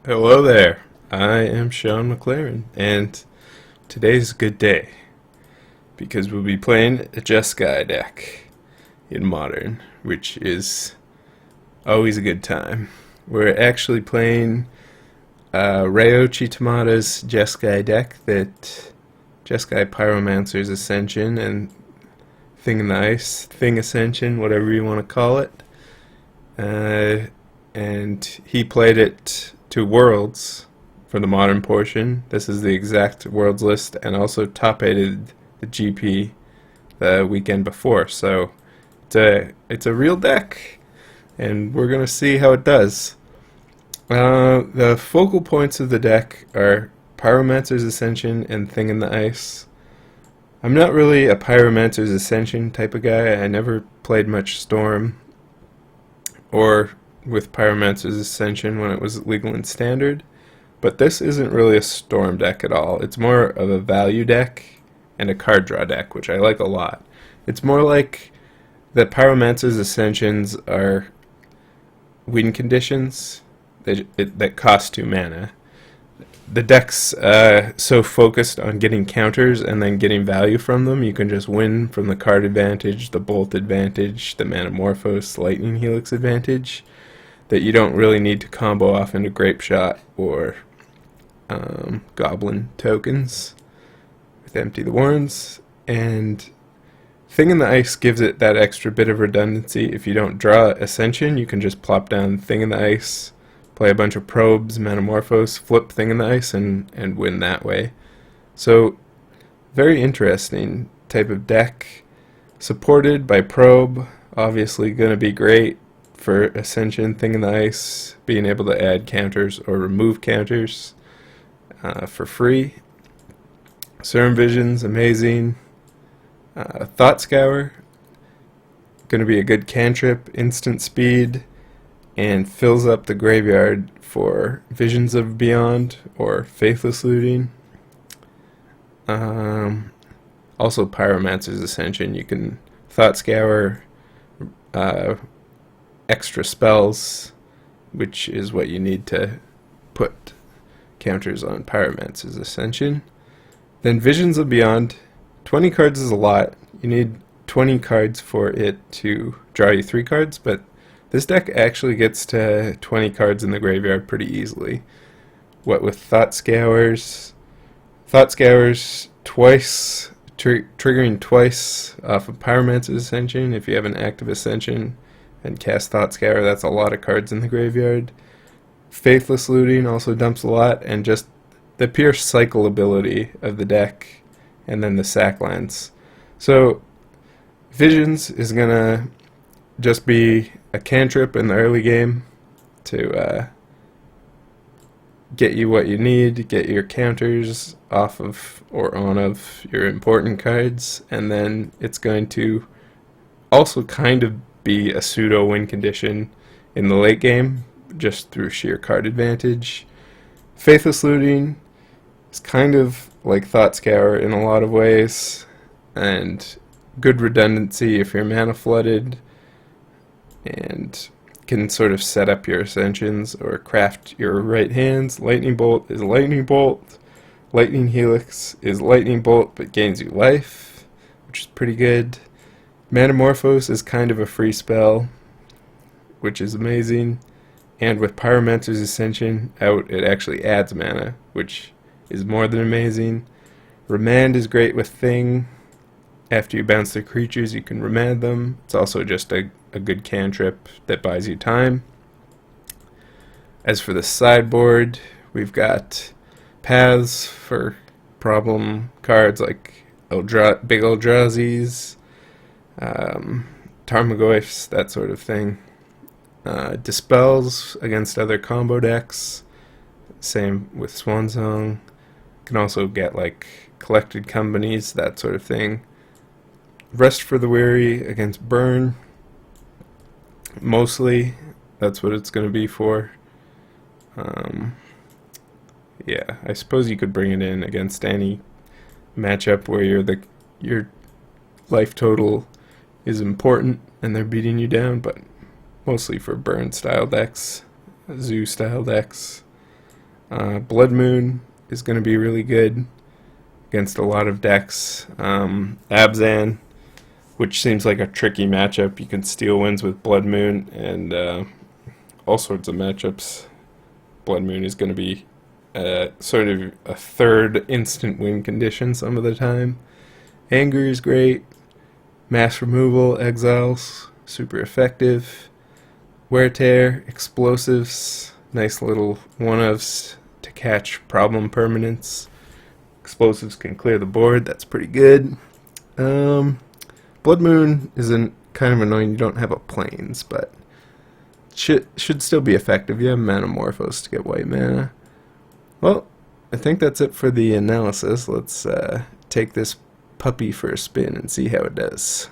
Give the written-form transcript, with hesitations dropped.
Hello there. I am Shaun McLaren, and today's a good day because we'll be playing a Jeskai deck in Modern, which is always a good time. We're actually playing Ryochi Tamada's Jeskai deck, that Jeskai Pyromancer's Ascension and Thing in the Ice, Thing Ascension, whatever you want to call it. And he played it to Worlds for the Modern portion. This is the exact Worlds list, and also top-aided the GP the weekend before. So it's a real deck, and we're gonna see how it does. The focal points of the deck are Pyromancer's Ascension and Thing in the Ice. I'm not really a Pyromancer's Ascension type of guy. I never played much Storm or with Pyromancer's Ascension when it was legal and standard, but this isn't really a Storm deck at all. It's more of a value deck and a card draw deck, which I like a lot. It's more like the Pyromancer's Ascensions are win conditions that cost 2 mana. The deck's so focused on getting counters and then getting value from them, you can just win from the card advantage, the bolt advantage, the Manamorphose, Lightning Helix advantage, that you don't really need to combo off into Grape Shot or Goblin tokens with Empty the Warrens. And Thing in the Ice gives it that extra bit of redundancy. If you don't draw Ascension, you can just plop down Thing in the Ice, play a bunch of probes, Manamorphose, flip Thing in the Ice, and win that way. So, very interesting type of deck. Supported by probe, obviously going to be great for Ascension, Thing in the Ice, being able to add counters or remove counters for free. Serum Vision's amazing. Thought Scour, going to be a good cantrip, instant speed, and fills up the graveyard for Visions of Beyond or Faithless Looting. Also Pyromancer's Ascension, you can Thought Scour, extra spells, which is what you need to put counters on Pyromancer's Ascension. Then Visions of Beyond, 20 cards is a lot. You need 20 cards for it to draw you 3 cards, but this deck actually gets to 20 cards in the graveyard pretty easily. What with Thought Scours twice, triggering twice off of Pyromancer's Ascension. If you have an active Ascension and cast Thought Scour, that's a lot of cards in the graveyard. Faithless Looting also dumps a lot, and just the pure cycle ability of the deck, and then the sack lands. So Visions is gonna just be a cantrip in the early game to get you what you need, get your counters off of or on of your important cards, and then it's going to also kind of be a pseudo win condition in the late game, just through sheer card advantage. Faithless Looting is kind of like Thought Scour in a lot of ways, and good redundancy if you're mana flooded, and can sort of set up your Ascensions or craft your right hands. Lightning Bolt is Lightning Bolt. Lightning Helix is Lightning Bolt but gains you life, which is pretty good. Manamorphose is kind of a free spell, which is amazing. And with Pyromancer's Ascension out, it actually adds mana, which is more than amazing. Remand is great with Thing. After you bounce the creatures, you can remand them. It's also just a good cantrip that buys you time. As for the sideboard, we've got paths for problem cards like big Eldrazi's, Tarmogoyfs, that sort of thing. Dispels against other combo decks. Same with Swansong. Can also get like Collected Companies, that sort of thing. Rest for the Weary against Burn. Mostly, that's what it's going to be for. Yeah, I suppose you could bring it in against any matchup where your life total is important and they're beating you down, but mostly for burn style decks, zoo style decks. Blood Moon is going to be really good against a lot of decks. Abzan, which seems like a tricky matchup. You can steal wins with Blood Moon and all sorts of matchups. Blood Moon is going to be sort of a third instant win condition some of the time. Anger is great. Mass Removal, Exiles, super effective. Wear Tear, Explosives, nice little one-ofs to catch problem permanents. Explosives can clear the board, that's pretty good. Blood Moon isn't kind of annoying, you don't have a plains, but should still be effective. You have Manamorphose to get white mana. Well, I think that's it for the analysis. Let's take this puppy for a spin and see how it does.